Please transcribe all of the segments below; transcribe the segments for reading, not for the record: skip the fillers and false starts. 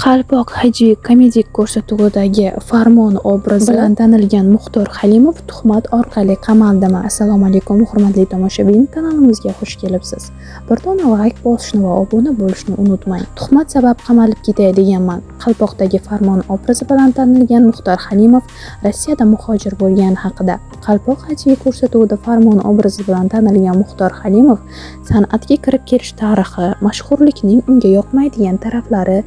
Qalpoq Haji komedik ko'rsatuvidagi Farmon obrazi bilan tanilgan Muxtor Halimov tuhmat orqali qamaldimi? Assalomu alaykum, hurmatli tomoshabin, kanalimizga xush kelibsiz. Bir dona like bosishni va obuna bo'lishni unutmang. Tuhmat sabab qamalib ketay deganman. Qalpoqdagi Farmon obrazi bilan tanilgan Muxtor Halimov Rossiyada muhojir bo'lgani haqida. Qalpoq Haji ko'rsatuvida Farmon obrazi bilan tanilgan Muxtor Halimov san'atga kirib kelish tarixi, mashhurlikning unga yoqmaydigan taraflari,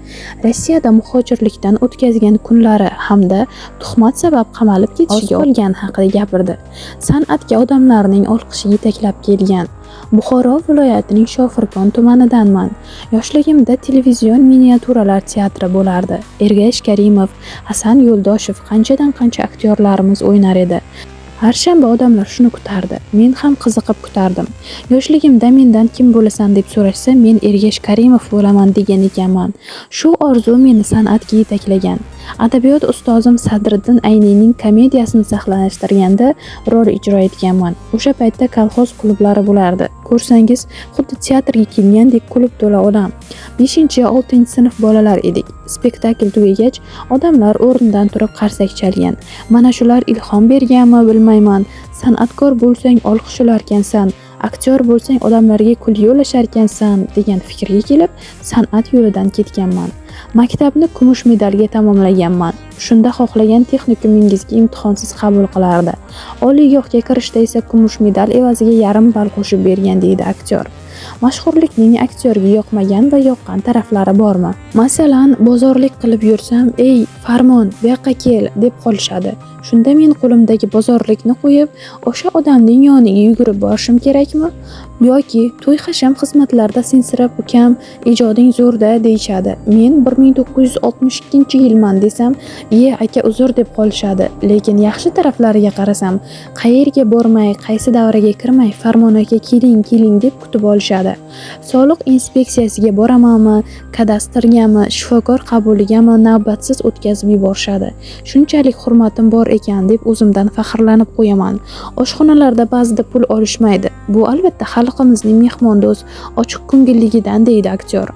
Rossiyada muhojirlikdan o'tkazgan kunlari hamda tuhmat sabab qamalib ketishiga olgani haqida gapirdi. San'atga odamlarning olqishi yetaklab kelgan. Buxoro viloyatining Shofirkon tumanidanman. Yoshligimda televizion miniatyuralar teatri bo'lardi. Ergash Karimov, Hasan Yo'ldoshev, qanchadan qancha aktyorlarimiz o'ynar edi. Har shanba odamlar shuni kutardi. Men ham qiziqib kutardim. Yoshligimda mendan kim bo'lasan deb so'rashsa, men Ergash Karimov bo'laman degan ekanman. Shu orzu meni san'atga yetaklagan. Adabiyot ustozim Sadriddin Ayniyning komediyasini sahnalashtirganda rol ijro etganman. O'sha paytda kolxoz klublari bo'lardi. Ko'rsangiz, xuddi teatrga kelgandek klub to'la odam. 5-6 sinf bolalar edik. Spektakl tugagach, odamlar o'rnidan turib qarsak chalgan. Mana shular ilhom berganmi bilmayman. San'atkor bo'lsang olqish olarkansan, aktyor bo'lsang odamlarga kulgi ulasharkansan degan fikrga kelib, san'at yo'lidan ketganman. Maktabni kumush medalga tamomlaganman. Shunda xohlagan texnikumingizga imtihonsiz qabul qilardi. Oliygohga kirishda esa kumush medal evaziga yarim ball qo'shib bergan deydi aktyor. Mashhurlikning aktyorga yoqmagan va yoqqan taraflari bormi? Masalan, bozorlik qilib yursam, "Ey, Farmon, bu yoqqa kel" deb qolishadi. Shunda men qo'limdagi bozorlikni qo'yib, o'sha odamning yoniga yugurib borishim kerakmi? Yoki to'y hasham xizmatlarda sensirab, "Ukam, ijoding zo'rda" deyishadi. Men 1962-yilman desam, "Ye, aka uzr" deb qolishadi. Lekin yaxshi taraflariga qarasam, qayerga bormay, qaysi davraga kirmay, Farmon aka keling deb kutib olishadi. Soliq inspeksiyasiga boramanmi, kadastrgami, shifokor qabuligami navbatsiz o'tkazib yuborishadi. Shunchalik hurmatim bor ekan deb o'zimdan faxrlanib qo'yaman. Oshxonalarda ba'zida pul olishmaydi. Bu albatta xalqimizning mehmondo'st, ochiq ko'ngilligidan deydi aktyor.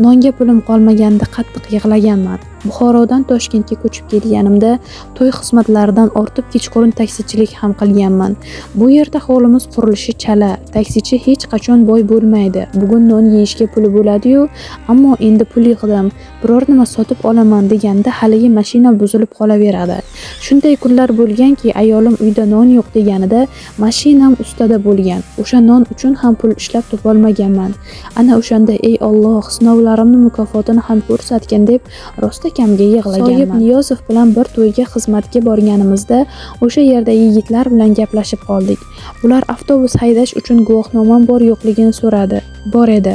Nonga pulim qolmaganda qattiq yig'laganman. Buxorodan Toshkentga ko'chib kelganimda to'y xizmatlaridan ortib kechqurun taksichilik ham qilganman. Bu yerda hovlimiz qurilishi chala, taksichi hech qachon boy bo'lmaydi. Bugun non yeyishga puli bo'ladi-yu, ammo endi pul yig'dim, biror nima sotib olaman deganda haligi mashina buzilib qolaveradi. Shunday kunlar bo'lganki, ayolim uyda non yo'q deganida mashinam ustada bo'lgan. O'sha non uchun ham pul ishlab topolmaganman. Ana o'shanda ey Alloh, sinovlarimning mukofotini ham ko'rsatgan deb rosta kamga yig'laganman. Soyib Niyozov bilan bir to'yga xizmatga borganimizda o'sha yerda yigitlar bilan gaplashib qoldik. Ular avtobus haydash uchun guvohnomam bor yo'qligini so'radi. Bor edi.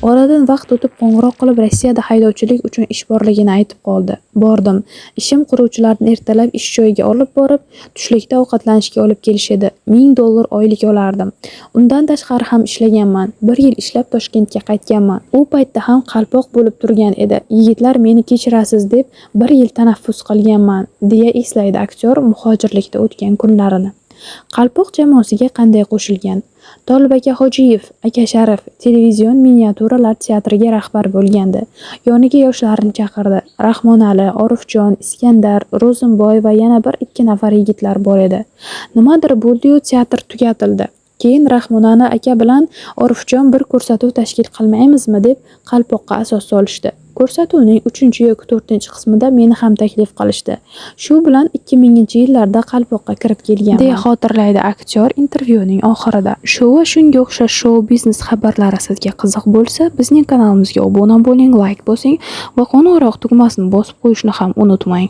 Oradan vaqt o'tib qo'ng'iroq qilib Rossiyada haydovchilik uchun ish borligini aytib qoldi. Bordim. Ishim quruvchilarni ertalab ish joyiga olib borib, tushlikda ovqatlanishga olib kelishadi. $1000 oylik olardim. Undan tashqari ham ishlaganman. 1 yil ishlab Toshkentga qaytganman. U paytda ham qalpoq bo'lib turgan edi. Yigitlar meni kechirasiz deb 1 yil tanaffus qilganman, deya eslaydi aktyor muhojirlikda o'tgan kunlarini. Qalpoq jamoasiga qanday qo'shilgan? Tolibaka Hojiyev, aka Sharif televizion miniatyuralar teatriga rahbar bo'lgandi. Yoniga yoshlarni chaqirdi. Rahmonali, Orifjon, Iskandar, Ro'zimboy va yana 1-2 nafar yigitlar bor edi. Nimadir bo'ldi-yu, teatr tugatildi. Keyin Rahmonali aka bilan Orifjon bir ko'rsatuv tashkil qilmaymizmi deb Qalpoqqa asos solishdi. Ko'rsatuvning 3-yoki 4-qismida meni ham taklif qilishdi. Shu bilan 2000-yillarda Qalpoqqa kirib kelganman, deya xotirlaydi aktyor intervyuning oxirida. Shu va shunga o'xshash shou biznes xabarlari sizga qiziq bo'lsa, bizning kanalimizga obuna bo'ling, like bosing va qo'ng'iroq tugmasini bosib qo'yishni ham unutmang.